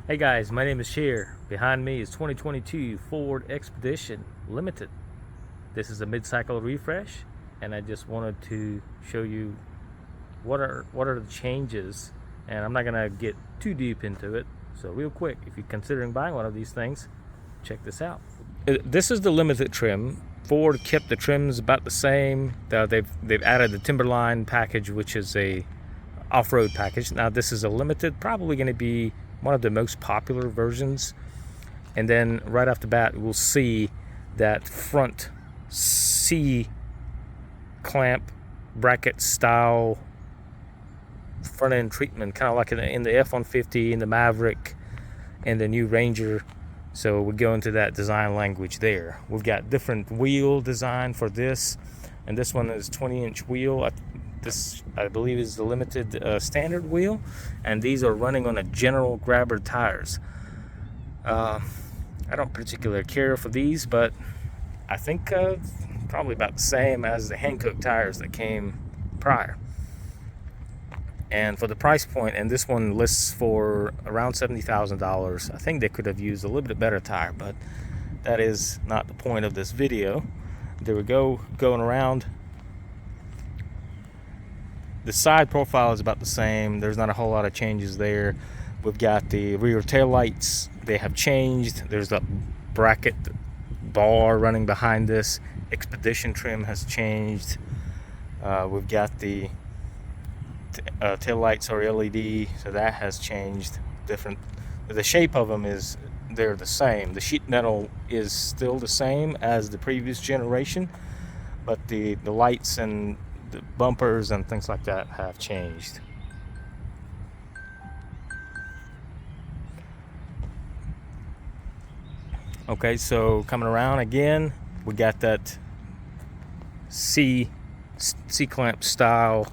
Hey guys, my name is Cher. Behind me is 2022 Ford Expedition Limited. This is a mid-cycle refresh, and I just wanted to show you what are the changes. And I'm not gonna get too deep into it. So real quick, if you're considering buying one of these things, check this out. This is the limited trim. Ford kept the trims about the same. They've added the Timberline package, which is a off-road package. Now this is a limited, probably going to be one of the most popular versions. And then right off the bat, we'll see that front C clamp bracket style front end treatment, kind of like in the F-150, in the Maverick, and the new Ranger. So we go into that design language there. We've got different wheel design for this, and this one is 20-inch wheel. This, I believe, is the limited standard wheel, and these are running on a General Grabber tires. I don't particularly care for these, but I think probably about the same as the Hankook tires that came prior. And for the price point, and this one lists for around $70,000. I think they could have used a little bit better tire, but that is not the point of this video. There we go, going around. The side profile is about the same. There's not a whole lot of changes there. We've got the rear tail lights. They have changed. There's a bracket bar running behind this. Expedition trim has changed. We've got the tail lights are LED, so that has changed. Different. The shape of them is, they're the same. The sheet metal is still the same as the previous generation, but the lights and the bumpers and things like that have changed. Okay, so coming around again, we got that C-clamp style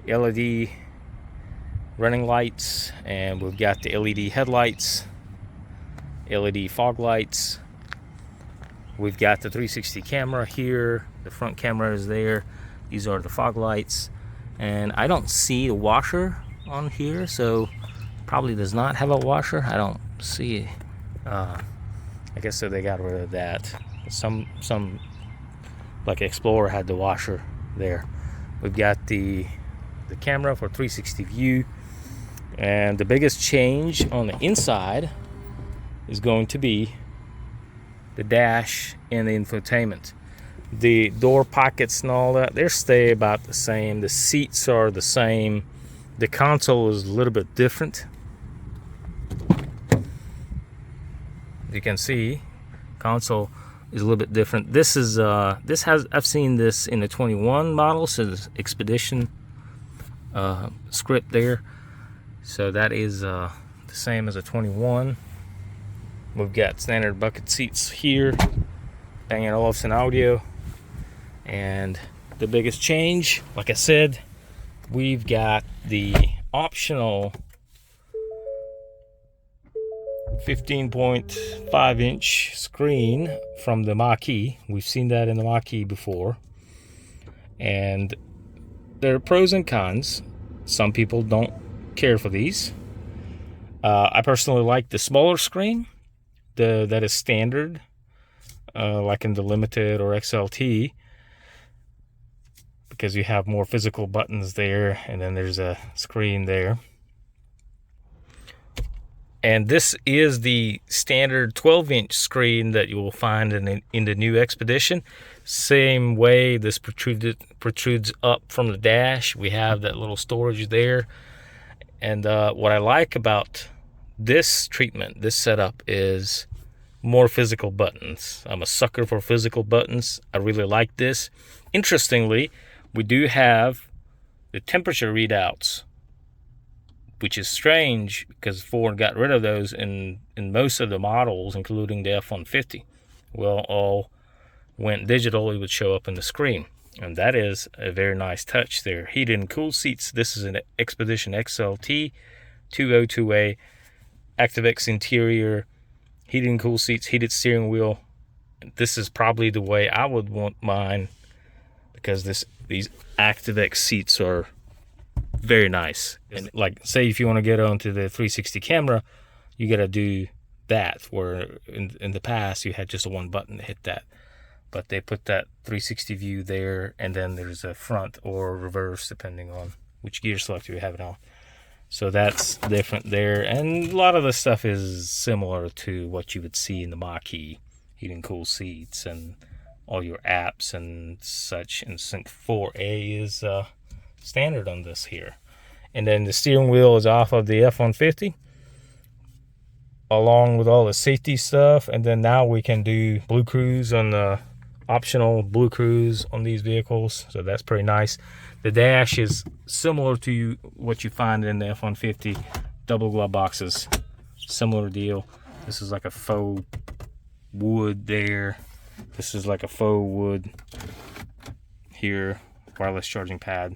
LED running lights, and we've got the LED headlights, LED fog lights. We've got the 360 camera here. The front camera is there. These are the fog lights, and I don't see a washer on here, so probably does not have a washer. I don't see. I guess so they got rid of that. Some like Explorer had the washer there. We've got the camera for 360 view, and the biggest change on the inside is going to be the dash and the infotainment. The door pockets and all that, they stay about the same. The seats are the same. The console is a little bit different. You can see console is a little bit different. This is I've seen this in the 21 model, so this Expedition script there. So that is the same as a 21. We've got standard bucket seats here. Bang & Olufsen audio. And the biggest change, like I said, we've got the optional 15.5-inch screen from the Mach-E. We've seen that in the Mach-E before. And there are pros and cons. Some people don't care for these. I personally like the smaller screen, that is standard, like in the Limited or XLT, because you have more physical buttons there, and then there's a screen there. And this is the standard 12-inch screen that you will find in the new Expedition. Same way, this protrudes up from the dash. We have that little storage there. And what I like about this treatment, this setup, is more physical buttons. I'm a sucker for physical buttons. I really like this. Interestingly, we do have the temperature readouts, which is strange because Ford got rid of those in most of the models, including the F-150. Well, all went digital. It would show up in the screen, and that is a very nice touch there. Heated and cooled seats. This is an Expedition XLT 202A ActiveX interior, heated and cooled seats, heated steering wheel. This is probably the way I would want mine, because these ActiveX seats are very nice. And like, say if you want to get onto the 360 camera, you got to do that, where in the past you had just a one button to hit that. But they put that 360 view there, and then there's a front or reverse depending on which gear selector you have it on. So that's different there, and a lot of the stuff is similar to what you would see in the Mach-E, heating cool seats and all your apps and such. And Sync 4A is standard on this here. And then the steering wheel is off of the F-150, along with all the safety stuff. And then now we can do Blue Cruise on the optional Blue Cruise on these vehicles, so that's pretty nice. The dash is similar to what you find in the F-150, double glove boxes, similar deal. This is like a faux wood there. This is like a faux wood here, wireless charging pad.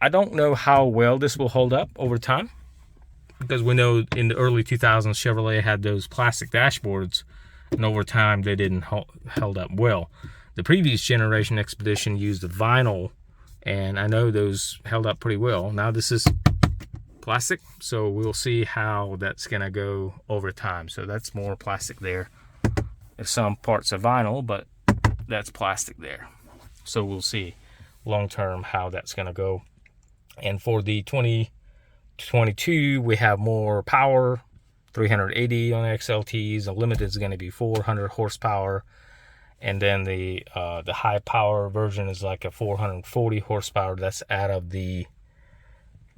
I don't know how well this will hold up over time, because we know in the early 2000s Chevrolet had those plastic dashboards, and over time they didn't held up well. The previous generation Expedition used the vinyl, and I know those held up pretty well. Now this is plastic, so we'll see how that's gonna go over time. So that's more plastic there. There's some parts of vinyl, but that's plastic there. So we'll see long term how that's gonna go. And for the 2022, we have more power, 380 on XLTs. The Limited is going to be 400 horsepower, and then the high power version is like a 440 horsepower. That's out of the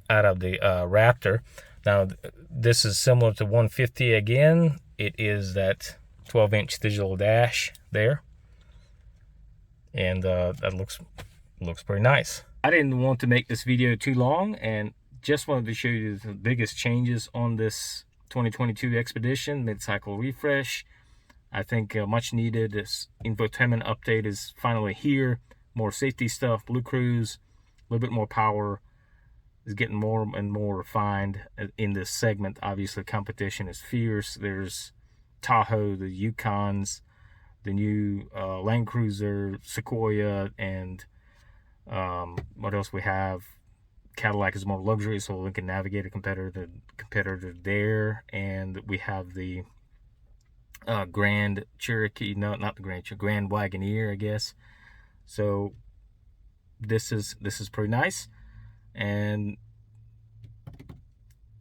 Raptor. Now this is similar to 150 again. It is that 12-inch digital dash there, and that looks pretty nice. I didn't want to make this video too long, and just wanted to show you the biggest changes on this 2022 Expedition mid-cycle refresh. I think much needed. This infotainment update is finally here. More safety stuff, Blue Cruise, a little bit more power, is getting more and more refined in this segment. Obviously competition is fierce. There's Tahoe, the Yukons, the new Land Cruiser, Sequoia, and what else we have? Cadillac is more luxury, so Lincoln Navigator competitor there, and we have the Grand Cherokee. No, not the Grand Wagoneer, I guess. So this is pretty nice, and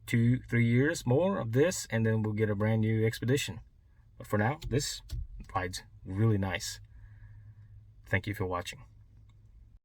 2-3 years more of this, and then we'll get a brand new Expedition. But for now, this ride's really nice. Thank you for watching.